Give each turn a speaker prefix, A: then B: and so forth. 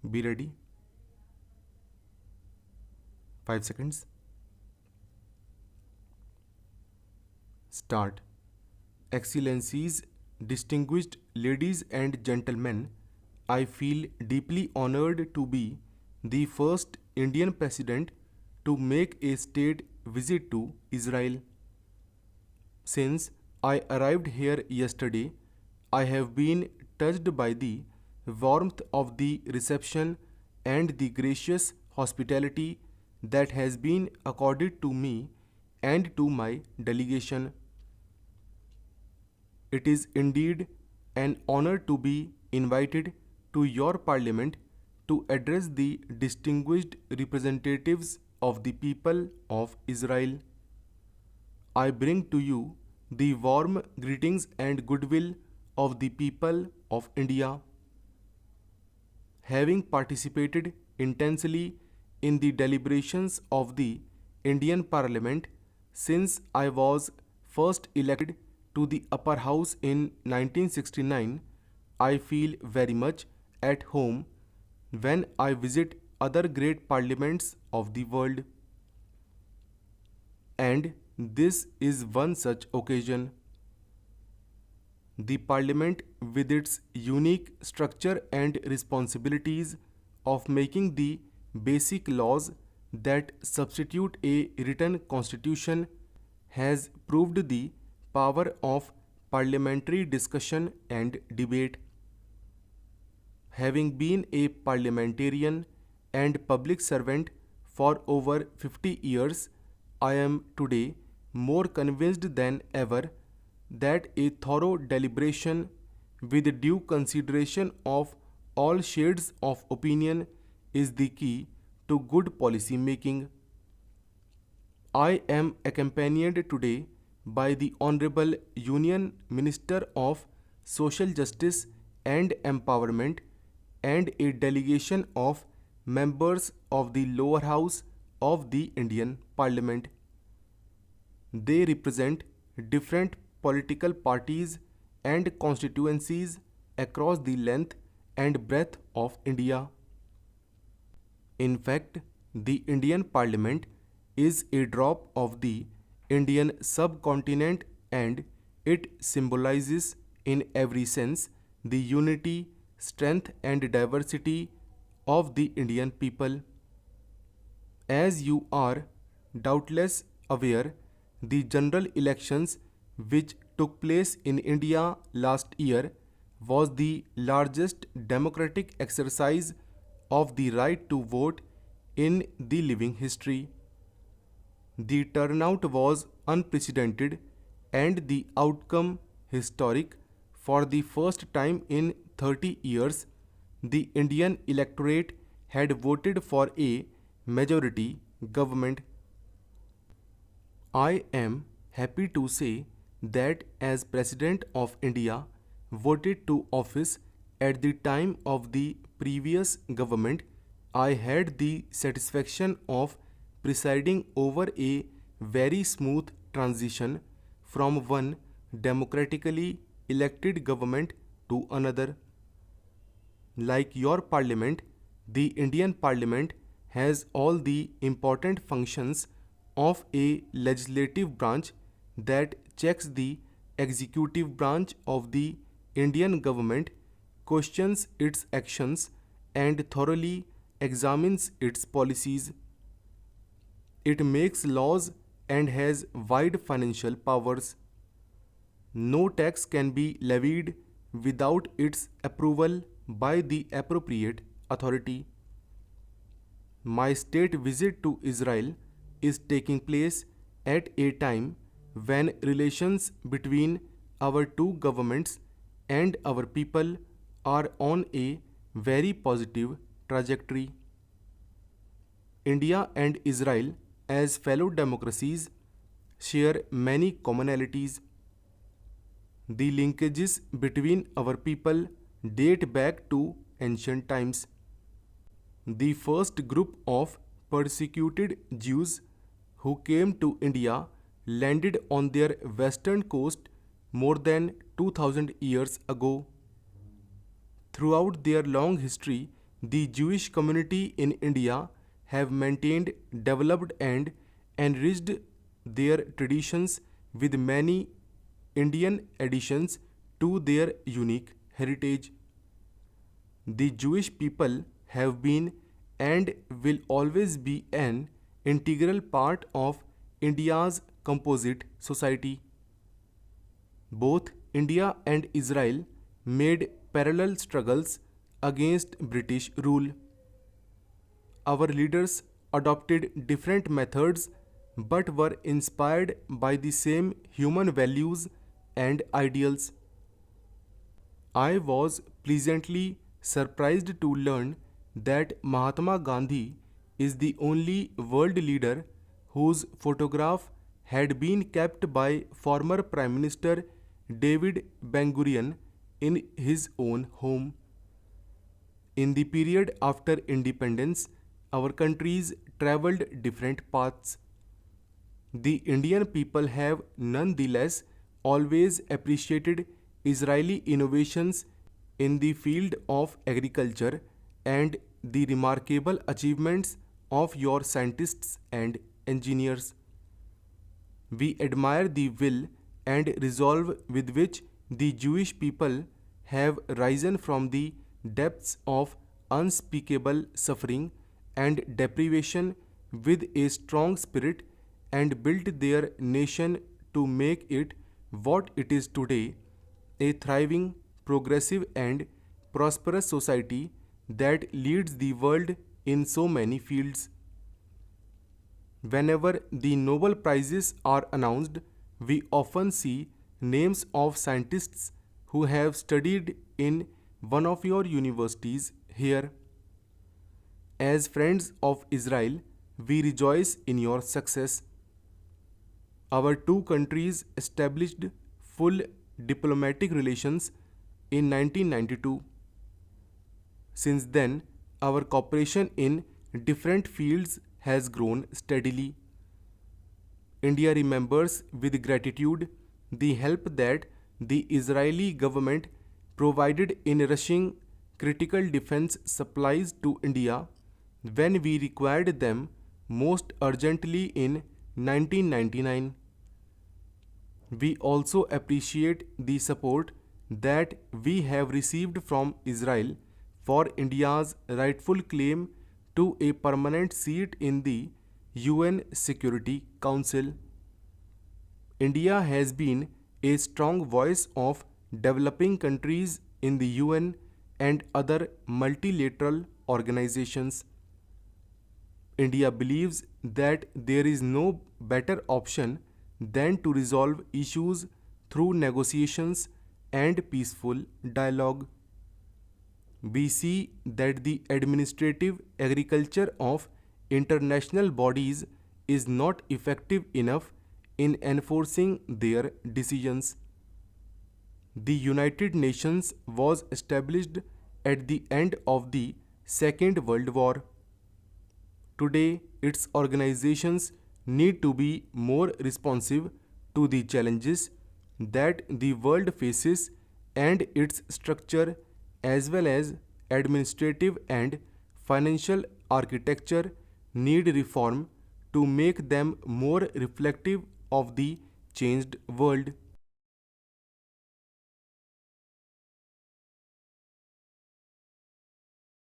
A: Be ready. 5 seconds. Start. Excellencies, distinguished ladies and gentlemen, I feel deeply honored to be the first Indian president to make a state visit to Israel. Since I arrived here yesterday, I have been touched by the warmth of the reception and the gracious hospitality that has been accorded to me and to my delegation. It is indeed an honor to be invited to your parliament to address the distinguished representatives of the people of Israel. I bring to you the warm greetings and goodwill of the people of India. Having participated intensely in the deliberations of the Indian Parliament since I was first elected to the upper house in 1969, I feel very much at home when I visit other great parliaments of the world. And this is one such occasion. The Parliament, with its unique structure and responsibilities of making the basic laws that substitute a written constitution, has proved the power of parliamentary discussion and debate. Having been a parliamentarian and public servant for over 50 years, I am today more convinced than ever that a thorough deliberation with due consideration of all shades of opinion is the key to good policy making. I am accompanied today by the Honorable Union Minister of Social Justice and Empowerment and a delegation of members of the lower house of the Indian Parliament. They represent different political parties and constituencies across the length and breadth of India. In fact, the Indian Parliament is a drop of the Indian subcontinent and it symbolizes in every sense the unity, strength and diversity of the Indian people. As you are doubtless aware, the general elections which took place in India last year was the largest democratic exercise of the right to vote in the living history. The turnout was unprecedented and the outcome historic. For the first time in 30 years, the Indian electorate had voted for a majority government. I am happy to say that as President of India, voted to office at the time of the previous government, I had the satisfaction of presiding over a very smooth transition from one democratically elected government to another. Like your parliament, the Indian Parliament has all the important functions of a legislative branch that checks the executive branch of the Indian government, questions its actions, and thoroughly examines its policies. It makes laws and has wide financial powers. No tax can be levied without its approval by the appropriate authority. My state visit to Israel is taking place at a time when relations between our two governments and our people are on a very positive trajectory. India and Israel, as fellow democracies, share many commonalities. The linkages between our people date back to ancient times. The first group of persecuted Jews who came to India landed on their western coast more than 2000 years ago. Throughout their long history, the Jewish community in India have maintained, developed, and enriched their traditions with many Indian additions to their unique heritage. The Jewish people have been and will always be an integral part of India's composite society. Both India and Israel made parallel struggles against British rule. Our leaders adopted different methods but were inspired by the same human values and ideals. I was pleasantly surprised to learn that Mahatma Gandhi is the only world leader whose photograph had been kept by former Prime Minister David Ben Gurion in his own home. In the period after independence, our countries traveled different paths. The Indian people have nonetheless always appreciated Israeli innovations in the field of agriculture and the remarkable achievements of your scientists and engineers. We admire the will and resolve with which the Jewish people have risen from the depths of unspeakable suffering and deprivation with a strong spirit and built their nation to make it what it is today, a thriving, progressive, and prosperous society that leads the world in so many fields. Whenever the Nobel Prizes are announced, we often see names of scientists who have studied in one of your universities here. As friends of Israel, we rejoice in your success. Our two countries established full diplomatic relations in 1992. Since then, our cooperation in different fields has grown steadily. India remembers with gratitude the help that the Israeli government provided in rushing critical defense supplies to India when we required them most urgently in 1999. We also appreciate the support that we have received from Israel for India's rightful claim to a permanent seat in the UN Security Council. India has been a strong voice of developing countries in the UN and other multilateral organizations. India believes that there is no better option than to resolve issues through negotiations and peaceful dialogue. We see that the administrative agriculture of international bodies is not effective enough in enforcing their decisions. The United Nations was established at the end of the Second World War. Today, its organizations need to be more responsive to the challenges that the world faces, and its structure as well as administrative and financial architecture need reform to make them more reflective of the changed world.